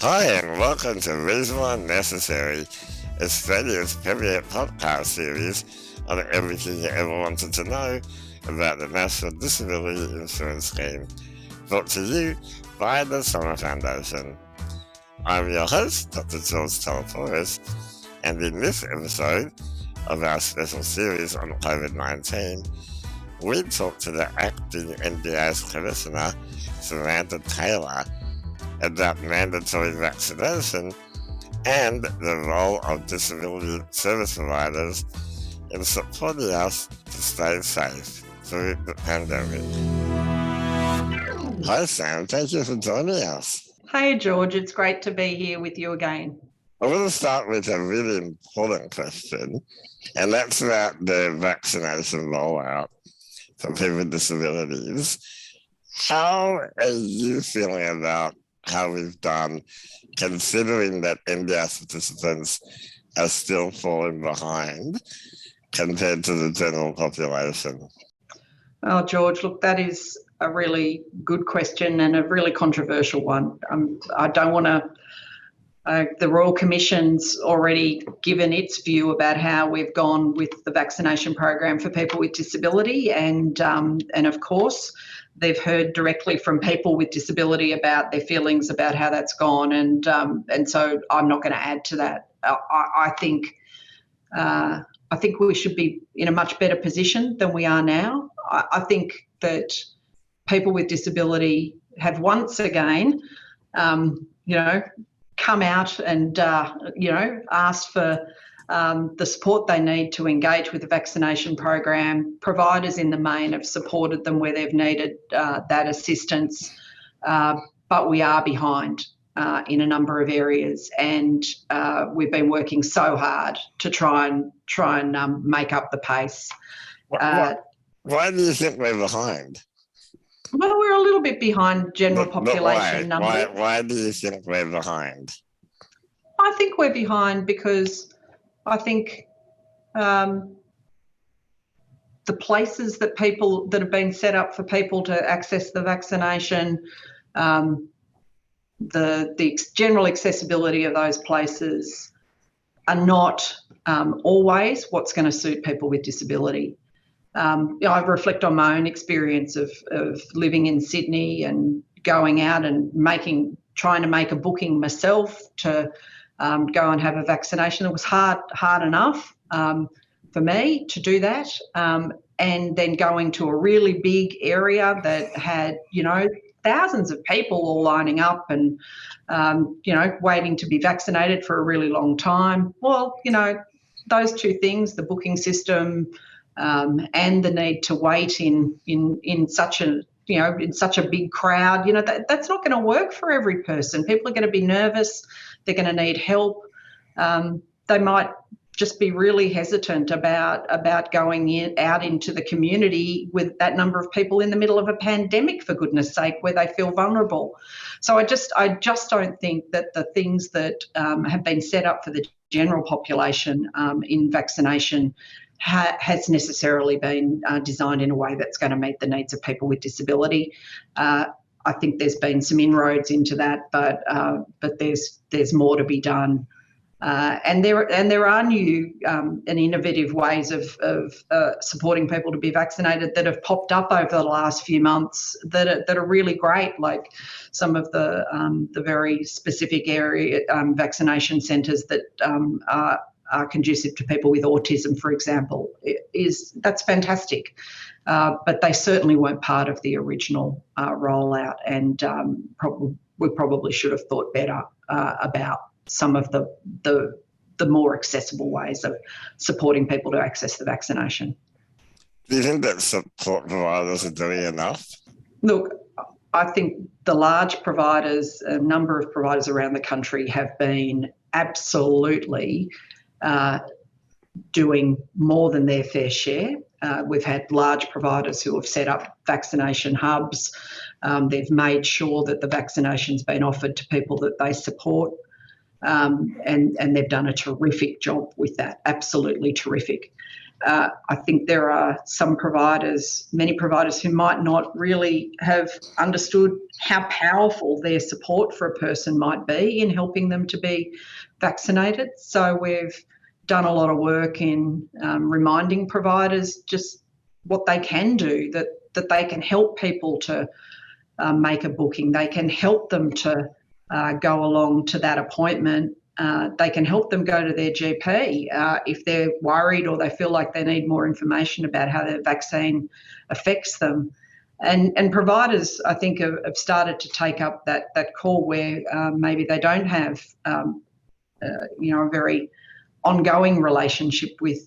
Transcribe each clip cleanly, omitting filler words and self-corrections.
Hi and welcome to Reasonable and Necessary, Australia's premier podcast series on everything you ever wanted to know about the National Disability Insurance Scheme, brought to you by the Summer Foundation. I'm your host, Dr. George Teleporis, and in this episode of our special series on COVID-19, we talk to the acting NDIS Commissioner, Samantha Taylor, about mandatory vaccination and the role of disability service providers in supporting us to stay safe through the pandemic. Hi Sam, thank you for joining us. Hey George, it's great to be here with you again. I want to start with a really important question, and that's about the vaccination rollout for people with disabilities. How are you feeling about how we've done, considering that NDIS participants are still falling behind compared to the general population? Oh, George, look, that is a really good question and a really controversial one. I don't want to. The Royal Commission's already given its view about how we've gone with the vaccination program for people with disability, and of course, they've heard directly from people with disability about their feelings about how that's gone, and so I'm not going to add to that. I think we should be in a much better position than we are now. I think that people with disability have once again, come out and asked for the support they need to engage with the vaccination program. Providers in the main have supported them where they've needed that assistance, but we are behind in a number of areas, and we've been working so hard to try and make up the pace. Why do you think we're behind? Well, we're a little bit behind general population numbers. Why do you think we're behind? I think we're behind because I think the places that have been set up for people to access the vaccination, the general accessibility of those places are not always what's going to suit people with disability. I reflect on my own experience of living in Sydney and going out and trying to make a booking myself to go and have a vaccination. It was hard enough for me to do that, and then going to a really big area that had thousands of people all lining up and waiting to be vaccinated for a really long time. Well, those two things, the booking system and the need to wait in such a big crowd, that's not going to work for every person. People are going to be nervous. They're going to need help. They might just be really hesitant about going out into the community with that number of people in the middle of a pandemic, for goodness sake, where they feel vulnerable. So I just don't think that the things that have been set up for the general population in vaccination has necessarily been designed in a way that's going to meet the needs of people with disability. I think there's been some inroads into that, but there's more to be done. And there are new and innovative ways of supporting people to be vaccinated that have popped up over the last few months that are really great, like some of the very specific area vaccination centres that are conducive to people with autism, for example. That's fantastic. But they certainly weren't part of the original rollout, and we probably should have thought better about some of the more accessible ways of supporting people to access the vaccination. Do you think that support providers are doing enough? Look, I think the large providers, a number of providers around the country, have been absolutely doing more than their fair share. We've had large providers who have set up vaccination hubs. They've made sure that the vaccination's been offered to people that they support, and they've done a terrific job with that, absolutely terrific. I think there are many providers who might not really have understood how powerful their support for a person might be in helping them to be vaccinated. So we've done a lot of work in reminding providers just what they can do, that they can help people to make a booking. They can help them to go along to that appointment. They can help them go to their GP if they're worried or they feel like they need more information about how their vaccine affects them. And providers, I think, have started to take up that call where maybe they don't have, a very ongoing relationship with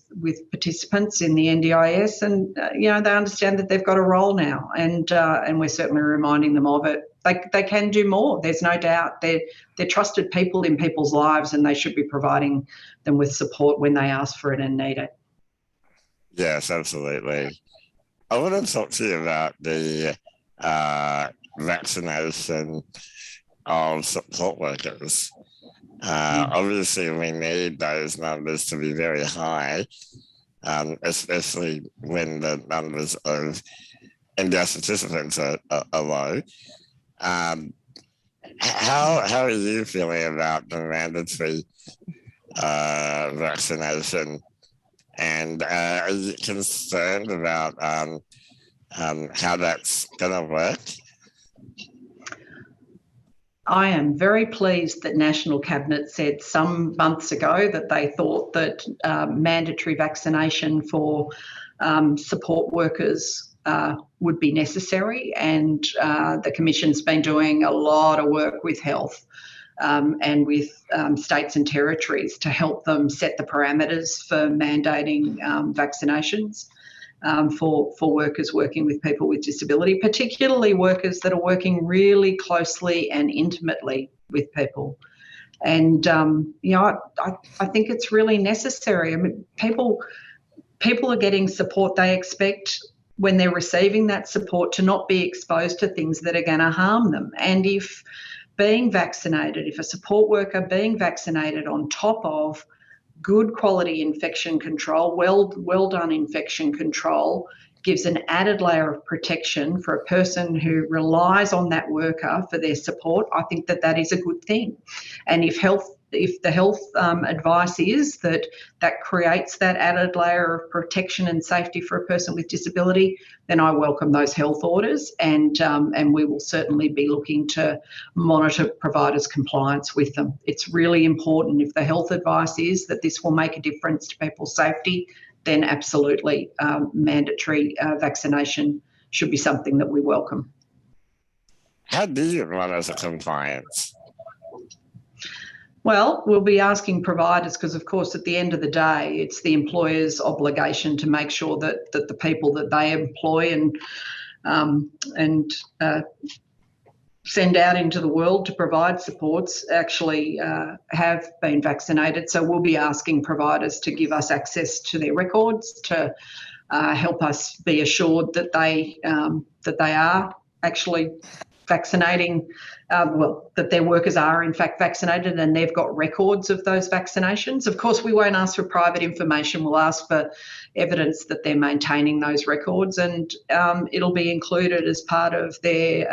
participants in the NDIS, and they understand that they've got a role now, and we're certainly reminding them of it. They can do more. There's no doubt. They're trusted people in people's lives, and they should be providing them with support when they ask for it and need it. Yes, absolutely. I want to talk to you about the vaccination of support workers. Obviously, we need those numbers to be very high, especially when the numbers of NDIS participants are low. How are you feeling about the mandatory vaccination? And are you concerned about how that's going to work? I am very pleased that National Cabinet said some months ago that they thought that mandatory vaccination for support workers would be necessary, and the Commission's been doing a lot of work with health and with states and territories to help them set the parameters for mandating vaccinations for workers working with people with disability, particularly workers that are working really closely and intimately with people. And, I think it's really necessary. I mean, people are getting support. They expect when they're receiving that support to not be exposed to things that are going to harm them. And if a support worker being vaccinated on top of good quality infection control, well done infection control, gives an added layer of protection for a person who relies on that worker for their support, I think that is a good thing. And if the health advice is that creates that added layer of protection and safety for a person with disability, then I welcome those health orders, and we will certainly be looking to monitor providers' compliance with them. It's really important. If the health advice is that this will make a difference to people's safety, then absolutely mandatory vaccination should be something that we welcome. How do you monitor compliance? Well, we'll be asking providers because, of course, at the end of the day, it's the employer's obligation to make sure that the people that they employ and send out into the world to provide supports actually have been vaccinated. So we'll be asking providers to give us access to their records to help us be assured that they are actually vaccinating, that their workers are in fact vaccinated and they've got records of those vaccinations. Of course, we won't ask for private information. We'll ask for evidence that they're maintaining those records, and it'll be included as part of their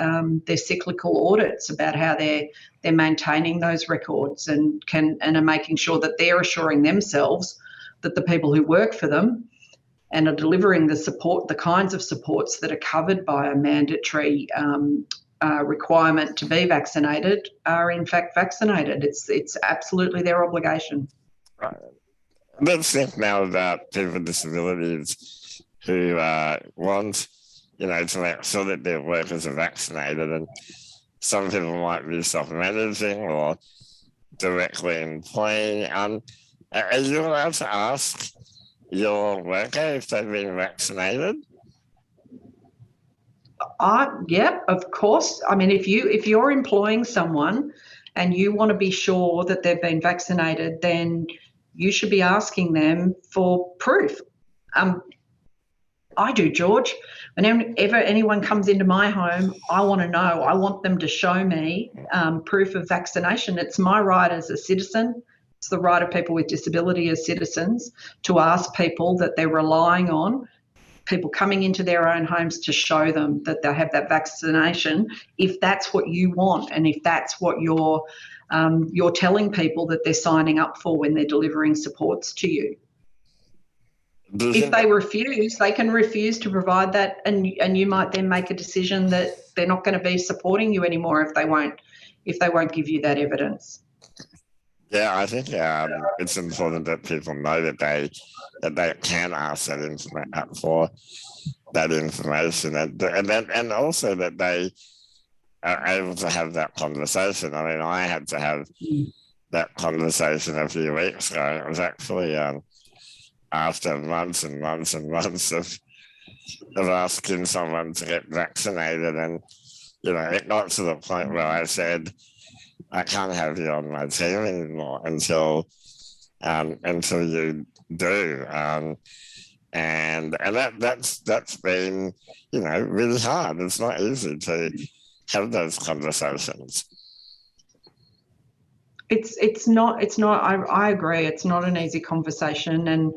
cyclical audits about how they're maintaining those records and are making sure that they're assuring themselves that the people who work for them and are delivering the support, the kinds of supports that are covered by a mandatory requirement to be vaccinated, are in fact vaccinated. It's absolutely their obligation. Right. Let's think now about people with disabilities who want, to make sure that their workers are vaccinated, and some people might be self-managing or directly employing. Are you allowed to ask your worker if they've been vaccinated? Yeah, of course. I mean, if you're employing someone and you want to be sure that they've been vaccinated, then you should be asking them for proof. I do, George. Whenever anyone comes into my home, I want to know. I want them to show me proof of vaccination. It's my right as a citizen. It's the right of people with disability as citizens to ask people that they're relying on, people coming into their own homes, to show them that they have that vaccination, if that's what you want and if that's what you're telling people that they're signing up for when they're delivering supports to you. If they refuse, they can refuse to provide that, and you might then make a decision that they're not going to be supporting you anymore if they won't give you that evidence. Yeah, I think it's important that people know that they can ask for that information, and also that they are able to have that conversation. I mean, I had to have that conversation a few weeks ago. It was actually after months and months and months of asking someone to get vaccinated, and it got to the point where I said, I can't have you on my team anymore until you do, and that's been really hard. It's not easy to have those conversations. It's not. I agree. It's not an easy conversation, and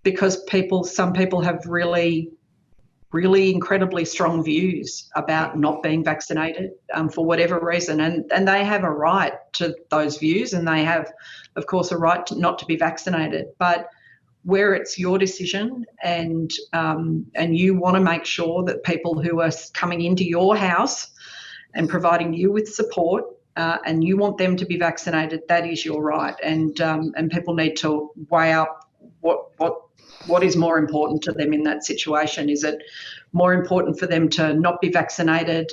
because some people have really incredibly strong views about not being vaccinated for whatever reason, and they have a right to those views, and they have, of course, a right not to be vaccinated. But where it's your decision, and you want to make sure that people who are coming into your house and providing you with support, and you want them to be vaccinated, that is your right, and people need to weigh up what is more important to them in that situation. Is it more important for them to not be vaccinated,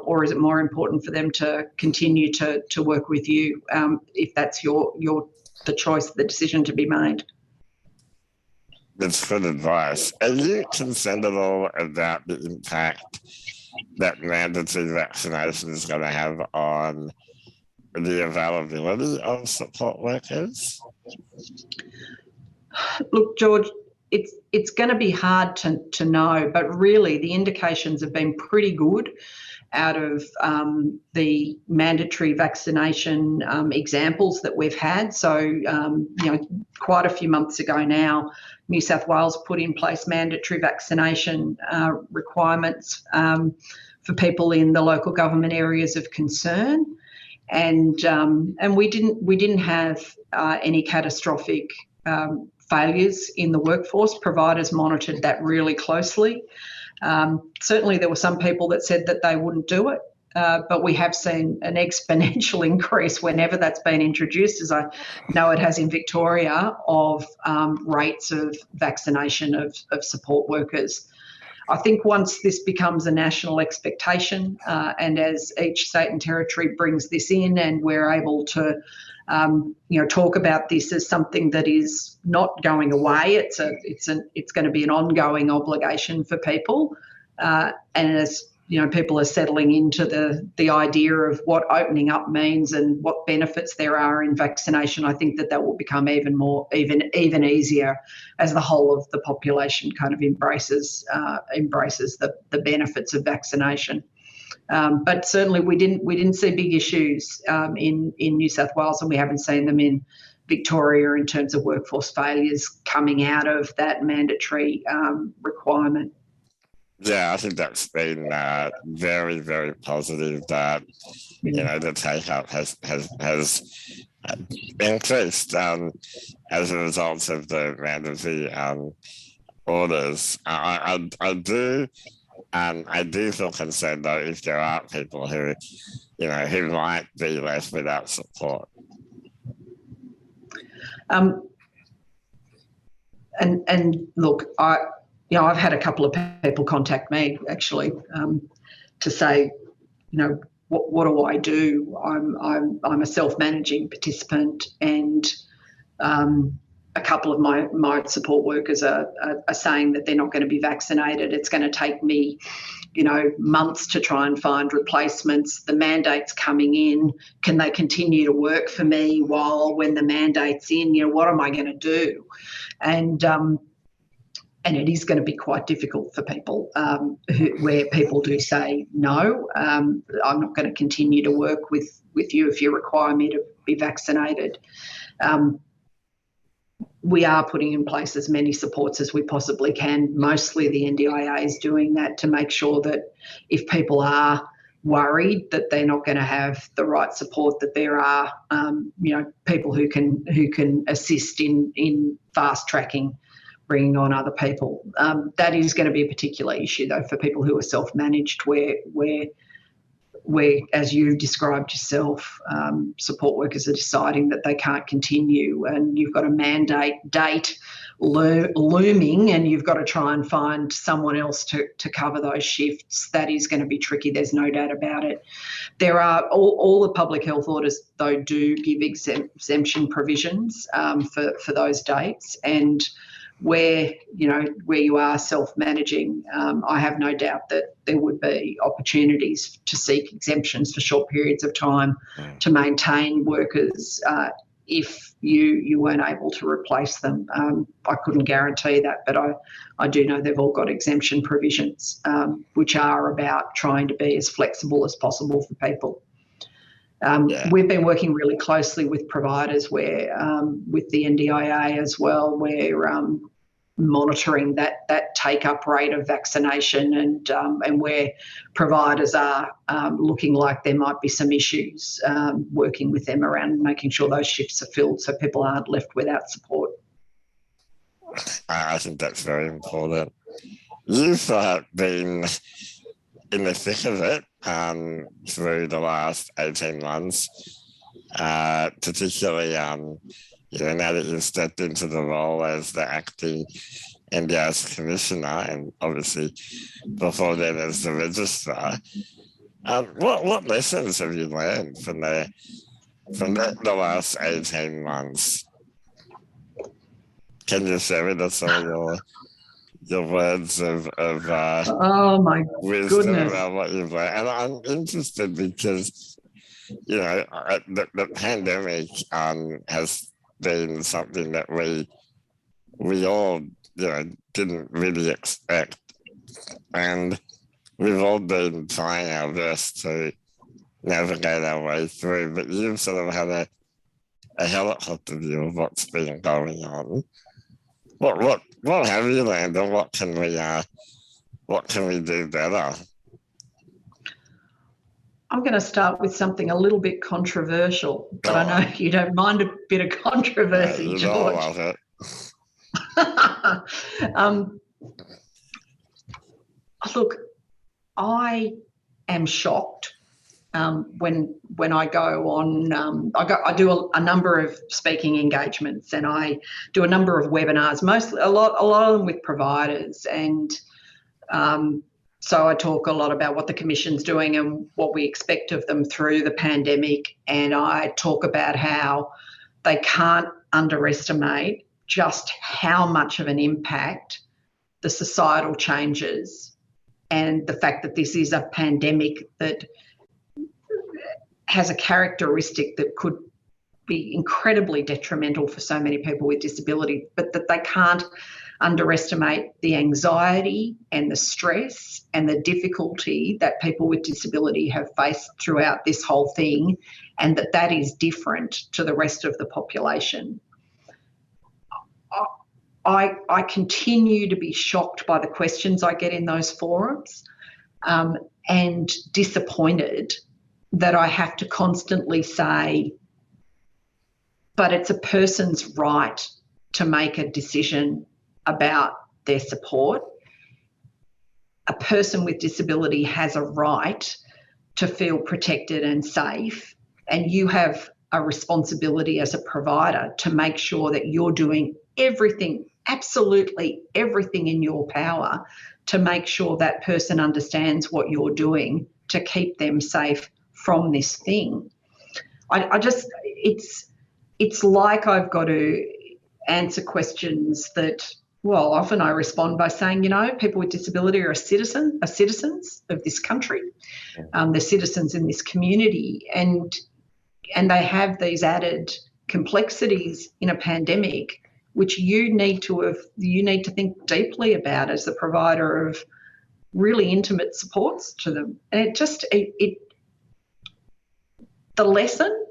or is it more important for them to continue to work with you, if that's the choice, the decision to be made? That's good advice. Are you concerned at all about the impact that mandatory vaccination is going to have on the availability of support workers? Look, George, it's going to be hard to know, but really the indications have been pretty good out of the mandatory vaccination examples that we've had. So, quite a few months ago now, New South Wales put in place mandatory vaccination requirements for people in the local government areas of concern, and we didn't have any catastrophic failures in the workforce. Providers monitored that really closely. Certainly there were some people that said that they wouldn't do it, but we have seen an exponential increase whenever that's been introduced, as I know it has in Victoria, of rates of vaccination of support workers. I think once this becomes a national expectation, and as each state and territory brings this in, and we're able to talk about this as something that is not going away. It's going to be an ongoing obligation for people, and as people are settling into the idea of what opening up means and what benefits there are in vaccination, I think that will become even easier as the whole of the population kind of embraces the benefits of vaccination. But certainly we didn't see big issues in New South Wales, and we haven't seen them in Victoria in terms of workforce failures coming out of that mandatory requirement. Yeah, I think that's been very, very positive that the take-up has increased as a result of the mandatory orders. I do feel concerned though if there are people who might be left without support. And look, I've had a couple of people contact me actually to say, what do I do? I'm a self-managing participant, and a couple of my support workers are saying that they're not going to be vaccinated. It's going to take me, months to try and find replacements. The mandate's coming in. Can they continue to work for me when the mandate's in? What am I going to do? and it is going to be quite difficult for people where people do say, no, I'm not going to continue to work with you if you require me to be vaccinated. We are putting in place as many supports as we possibly can. Mostly the NDIA is doing that to make sure that if people are worried that they're not going to have the right support, that there are people who can assist in fast tracking bringing on other people. That is going to be a particular issue though for people who are self-managed, where as you described yourself, support workers are deciding that they can't continue, and you've got a mandate date looming, and you've got to try and find someone else to cover those shifts. That is going to be tricky. There's no doubt about it. There are all the public health orders though do give exemption provisions for those dates, and where you are self-managing, I have no doubt that there would be opportunities to seek exemptions for short periods of time to maintain workers if you weren't able to replace them. I couldn't guarantee that, but I do know they've all got exemption provisions, which are about trying to be as flexible as possible for people. We've been working really closely with providers with the NDIA as well, we're monitoring that take-up rate of vaccination, and where providers are looking like there might be some issues, working with them around making sure those shifts are filled so people aren't left without support. I think that's very important. You've been in the thick of it through the last 18 months, particularly now that you've stepped into the role as the acting NDIS commissioner, and obviously before then as the registrar. What lessons have you learned from the last 18 months? Can you share with us some of your words of oh my wisdom goodness about what you've learned? And I'm interested because the pandemic has been something that we all didn't really expect, and we've all been trying our best to navigate our way through. But you've sort of had a helicopter view of what's been going on. What have you learned, and what can we do better? I'm going to start with something a little bit controversial, but I know you don't mind a bit of controversy, George. I love it. Look, I am shocked when I go on. I do a number of speaking engagements, and I do a number of webinars, mostly a lot of them with providers, and so I talk a lot about what the Commission's doing and what we expect of them through the pandemic, and I talk about how they can't underestimate just how much of an impact the societal changes and the fact that this is a pandemic that has a characteristic that could be incredibly detrimental for so many people with disability, but that they can't underestimate the anxiety and the stress and the difficulty that people with disability have faced throughout this whole thing, and that is different to the rest of the population. I continue to be shocked by the questions I get in those forums, and disappointed that I have to constantly say, but it's a person's right to make a decision about their support. A person with disability has a right to feel protected and safe, and you have a responsibility as a provider to make sure that you're doing everything, absolutely everything in your power to make sure that person understands what you're doing to keep them safe from this thing. It's like I've got to answer questions that, well, often I respond by saying, people with disability are citizens of this country. They're citizens in this community, and they have these added complexities in a pandemic which you need to think deeply about as the provider of really intimate supports to them. And the lesson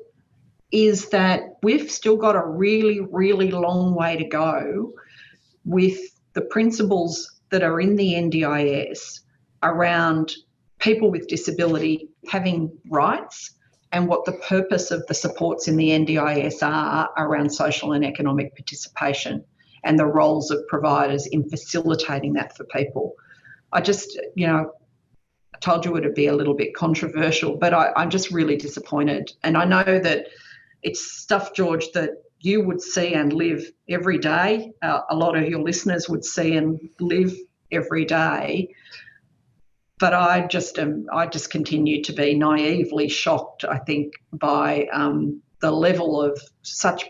is that we've still got a really, really long way to go with the principles that are in the NDIS around people with disability having rights and what the purpose of the supports in the NDIS are around social and economic participation and the roles of providers in facilitating that for people. I just, I told you it would be a little bit controversial, but I'm just really disappointed. And I know that it's stuff, George, that you would see and live every day. A lot of your listeners would see and live every day. But I just continue to be naively shocked, I think, by the level of such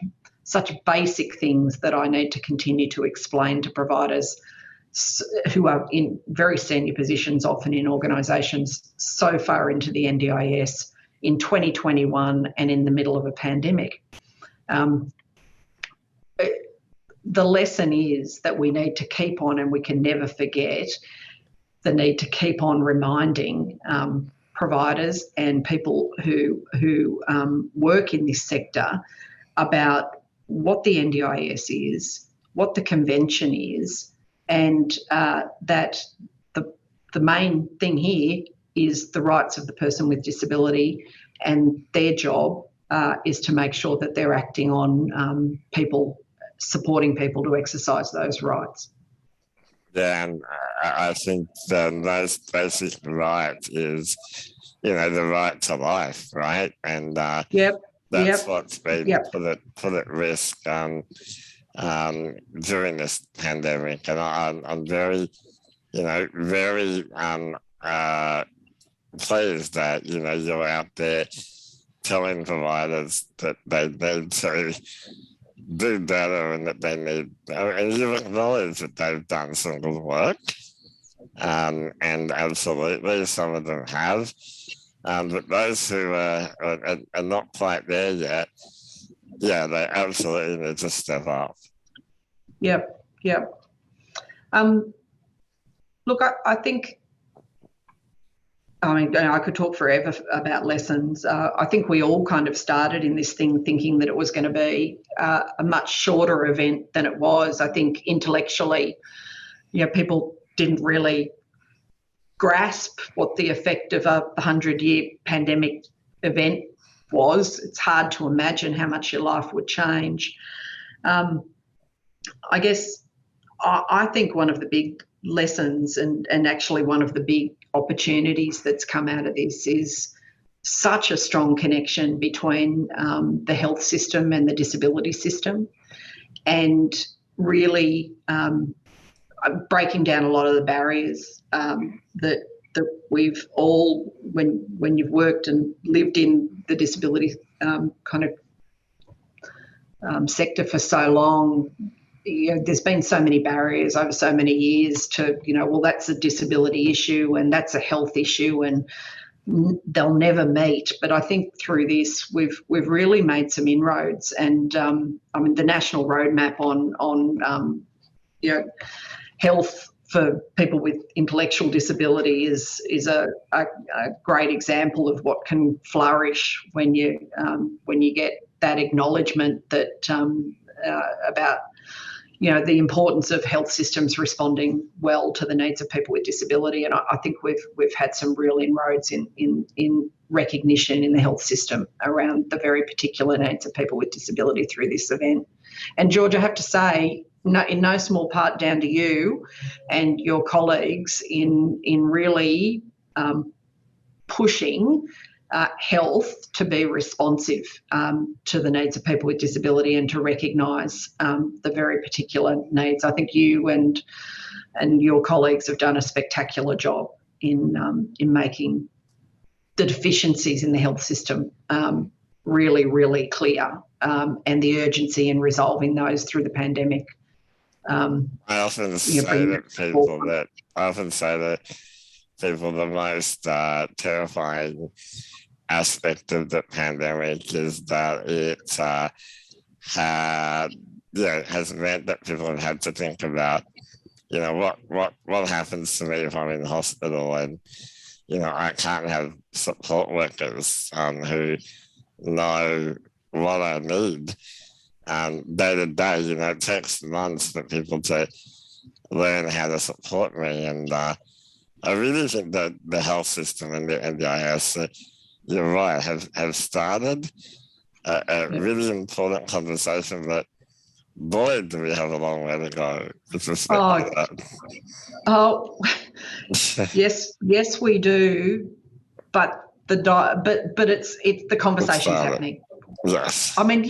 basic things that I need to continue to explain to providers who are in very senior positions, often in organisations so far into the NDIS in 2021 and in the middle of a pandemic. The lesson is that we need to keep on, and we can never forget the need to keep on reminding providers and people who work in this sector about what the NDIS is, what the convention is, and that the main thing here is the rights of the person with disability, and their job is to make sure that they're acting on supporting people to exercise those rights. Yeah, and I think the most basic right is, the right to life, right? And that's what's been put at risk during this pandemic. And I'm very, very pleased that, you're out there telling providers that they need to do better and that they need, and you acknowledge that they've done some good work, and absolutely some of them have, but those who are not quite there yet, yeah, they absolutely need to step up. Yep. Look, I think, I could talk forever about lessons. I think we all kind of started in this thing thinking that it was going to be a much shorter event than it was. I think intellectually, people didn't really grasp what the effect of a 100-year pandemic event was. It's hard to imagine how much your life would change. I guess I think one of the big lessons and actually one of the big opportunities that's come out of this is such a strong connection between the health system and the disability system, and really breaking down a lot of the barriers that we've all, when you've worked and lived in the disability sector for so long. There's been so many barriers over so many years to, well, that's a disability issue and that's a health issue and they'll never meet. But I think through this, we've really made some inroads, and the national roadmap on health for people with intellectual disability is a great example of what can flourish when you get that acknowledgement that about the importance of health systems responding well to the needs of people with disability. And I think we've had some real inroads in recognition in the health system around the very particular needs of people with disability through this event. And George, I have to say, in no small part down to you and your colleagues in really pushing health to be responsive to the needs of people with disability and to recognise the very particular needs. I think you and your colleagues have done a spectacular job in making the deficiencies in the health system really, really clear, and the urgency in resolving those through the pandemic. I often say that people, the most terrifying aspect of the pandemic is that it has meant that people have had to think about, what happens to me if I'm in hospital, and I can't have support workers who know what I need day to day. It takes months for people to learn how to support me, and I really think that the health system and the NDIS, you're right, have started a really important conversation, but boy, do we have a long way to go with respect to that. Oh, yes, we do, but it's the conversation's happening. Yes. I mean,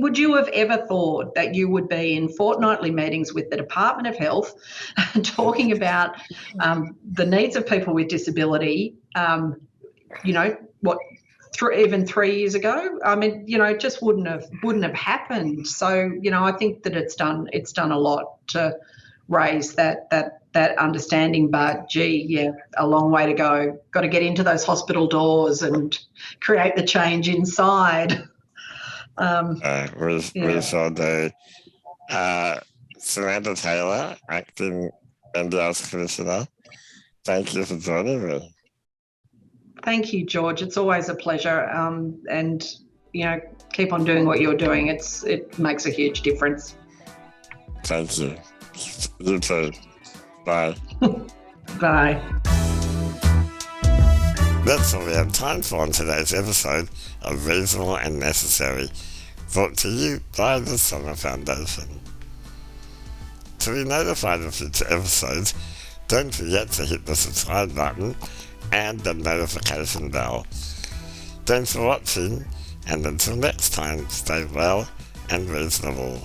would you have ever thought that you would be in fortnightly meetings with the Department of Health talking about the needs of people with disability, even 3 years ago? I mean, it just wouldn't have happened. So, I think that it's done a lot to raise that understanding, but a long way to go. Got to get into those hospital doors and create the change inside. We saw Samantha Taylor, acting NDIS Commissioner. Thank you for joining me. Thank you, George. It's always a pleasure. And keep on doing what you're doing. It makes a huge difference. Thank you. You too. Bye. Bye. That's all we have time for on today's episode of Reasonable and Necessary, brought to you by the Summer Foundation. To be notified of future episodes, don't forget to hit the subscribe button and the notification bell. Thanks for watching, and until next time, stay well and reasonable.